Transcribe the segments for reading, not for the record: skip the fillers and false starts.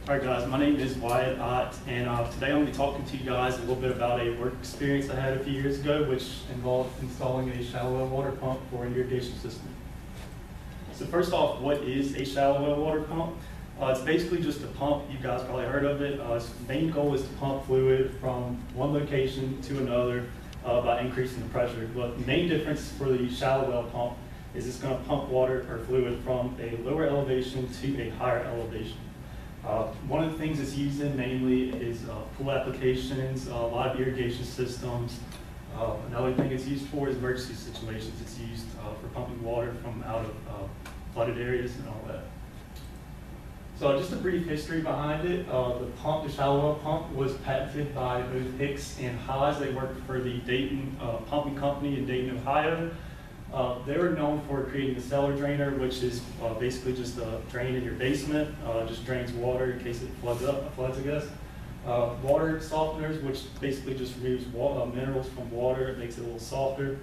Alright guys, my name is Wyatt, and today I'm going to be talking to you guys a little bit about a work experience I had a few years ago, which involved installing a shallow well water pump for an irrigation system. So first off, what is a shallow well water pump? It's basically just a pump. You guys probably heard of it. Its main goal is to pump fluid from one location to another by increasing the pressure. But the main difference for the shallow well pump is it's going to pump water or fluid from a lower elevation to a higher elevation. One of the things it's used in mainly is pool applications, a lot of irrigation systems. Another thing it's used for is emergency situations. It's used for pumping water from out of flooded areas and all that. So just a brief history behind it. The shallow well pump was patented by both Hicks and Haas. They worked for the Dayton Pumping Company in Dayton, Ohio. They were known for creating a cellar drainer, which is basically just a drain in your basement, just drains water in case it floods, I guess. Water softeners, which basically just removes minerals from water. It makes it a little softer.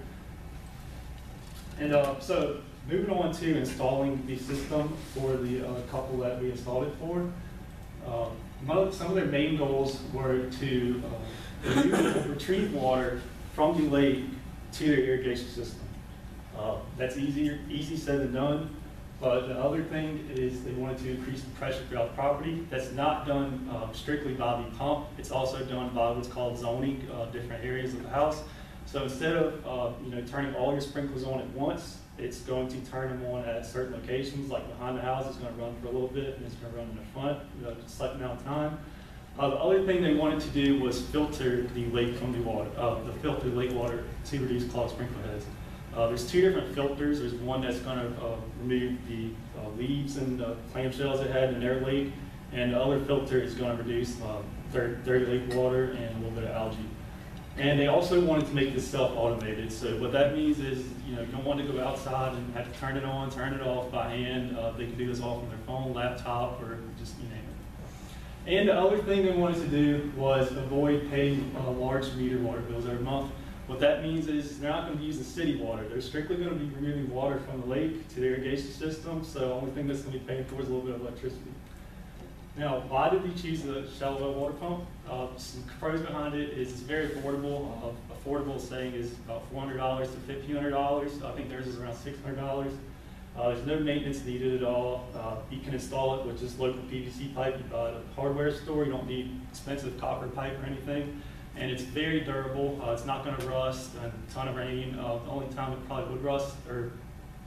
And so moving on to installing the system for the couple that we installed it for. Some of their main goals were to retrieve water from the lake to their irrigation system. That's easy said than done, but the other thing is they wanted to increase the pressure throughout the property. That's not done strictly by the pump. It's also done by what's called zoning, different areas of the house. So instead of turning all your sprinklers on at once, it's going to turn them on at certain locations, like behind the house. It's going to run for a little bit, and it's going to run in the front, just a certain amount of time. The other thing they wanted to do was filter the lake from the water, filter the lake water to reduce clogged sprinkler heads. There's two different filters. There's one that's going to remove the leaves and the clamshells it had in their lake, and the other filter is going to reduce dirty lake water and a little bit of algae. And they also wanted to make this self-automated. So what that means is, you don't want to go outside and have to turn it on, turn it off by hand. They can do this all from their phone, laptop, or just you name it. And the other thing they wanted to do was avoid paying large meter water bills every month. What that means is they're not going to use the city water. They're strictly going to be removing water from the lake to the irrigation system, so the only thing that's going to be paying for is a little bit of electricity. Now, why did we choose the shallow well water pump? Some pros behind it is it's very affordable. Affordable saying is about $400 to $1,500. I think theirs is around $600. There's no maintenance needed at all. You can install it with just local PVC pipe. You buy at a hardware store. You don't need expensive copper pipe or anything. And it's very durable. It's not going to rust. And a ton of rain. The only time it probably would rust, or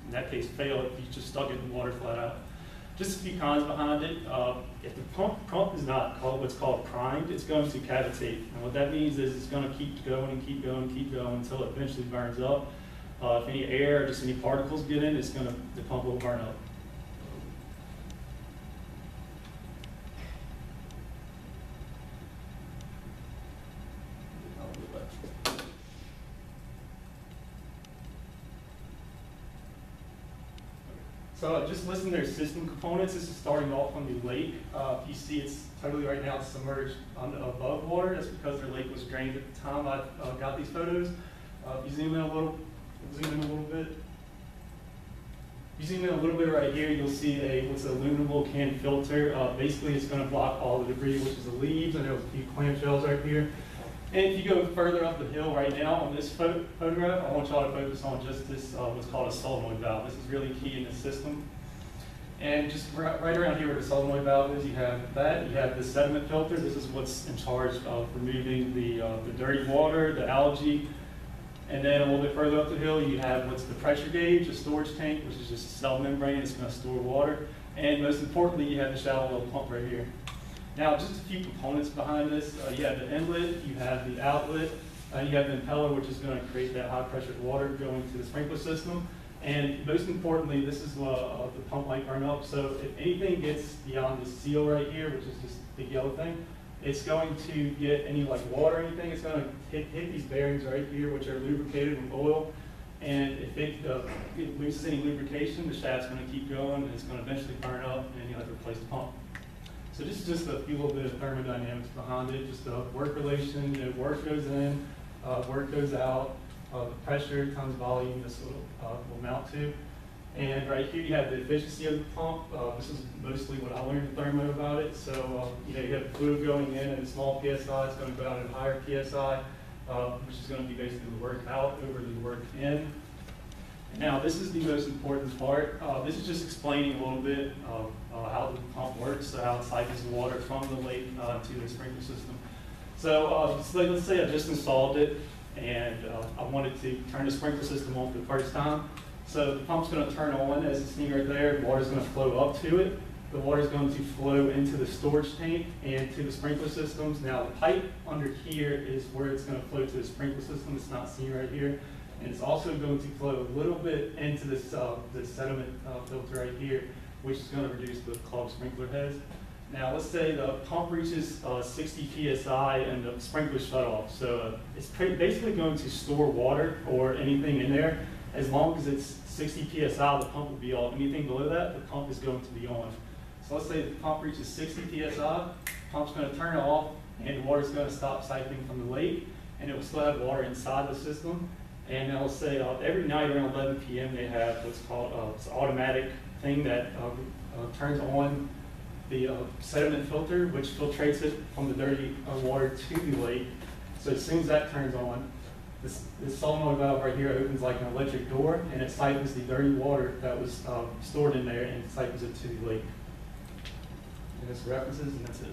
in that case fail, if you just stuck it in water flat out. Just a few cons behind it. If the pump is not what's called primed, it's going to cavitate. And what that means is it's going to keep going and keep going and keep going until it eventually burns up. If any air or just any particles get in, the pump will burn up. So just listing their system components, this is starting off on the lake. You see it's totally right now submerged above water. That's because their lake was drained at the time I got these photos. If you zoom in a little bit. You zoom in a little bit right here, you'll see what's a illuminable can filter. Basically it's going to block all the debris, which is the leaves, and there's a few clamshells right here. And if you go further up the hill right now on this photograph, I want y'all to focus on just this, what's called a solenoid valve. This is really key in the system. And just right around here where the solenoid valve is, you have that. You have the sediment filter. This is what's in charge of removing the dirty water, the algae. And then a little bit further up the hill, you have what's the pressure gauge, a storage tank, which is just a cell membrane. It's going to store water. And most importantly, you have the shallow well pump right here. Now, just a few components behind this. You have the inlet, you have the outlet, you have the impeller, which is going to create that high pressure water going to the sprinkler system. And most importantly, this is what the pump might burn up. So if anything gets beyond the seal right here, which is just the yellow thing, it's going to get any water or anything. It's going to hit these bearings right here, which are lubricated with oil. And if it loses any lubrication, the shaft's going to keep going, and it's going to eventually burn up, and you have to replace the pump. So this is just a few little bit of thermodynamics behind it, just a work relation. Work goes in, work goes out, the pressure times volume this will mount to. And right here you have the efficiency of the pump. This is mostly what I learned in Thermo about it. So you have fluid going in at a small PSI, it's going to go out at a higher PSI, which is going to be basically the work out over the work in. Now this is the most important part. This is just explaining a little bit of how the pump works, so how it cycles the water from the lake to the sprinkler system. So let's say I just installed it and I wanted to turn the sprinkler system on for the first time. So the pump's going to turn on, as it's seen right there. Water's going to flow up to it. The water's going to flow into the storage tank and to the sprinkler systems. Now the pipe under here is where it's going to flow to the sprinkler system. It's not seen right here. And it's also going to flow a little bit into this sediment filter right here, which is going to reduce the clogged sprinkler heads. Now let's say the pump reaches 60 psi and the sprinkler shut off. So it's basically going to store water or anything in there. As long as it's 60 psi, the pump will be off. Anything below that, the pump is going to be on. So let's say the pump reaches 60 psi, the pump's going to turn off, and the water's going to stop cycling from the lake, and it will still have water inside the system. And now let's say every night around 11 p.m. they have what's called it's an automatic thing that turns on the sediment filter, which filtrates it from the dirty water to the lake. So as soon as that turns on, this solenoid valve right here opens like an electric door, and it siphons the dirty water that was stored in there and siphons it to the lake. And that's references, and that's it.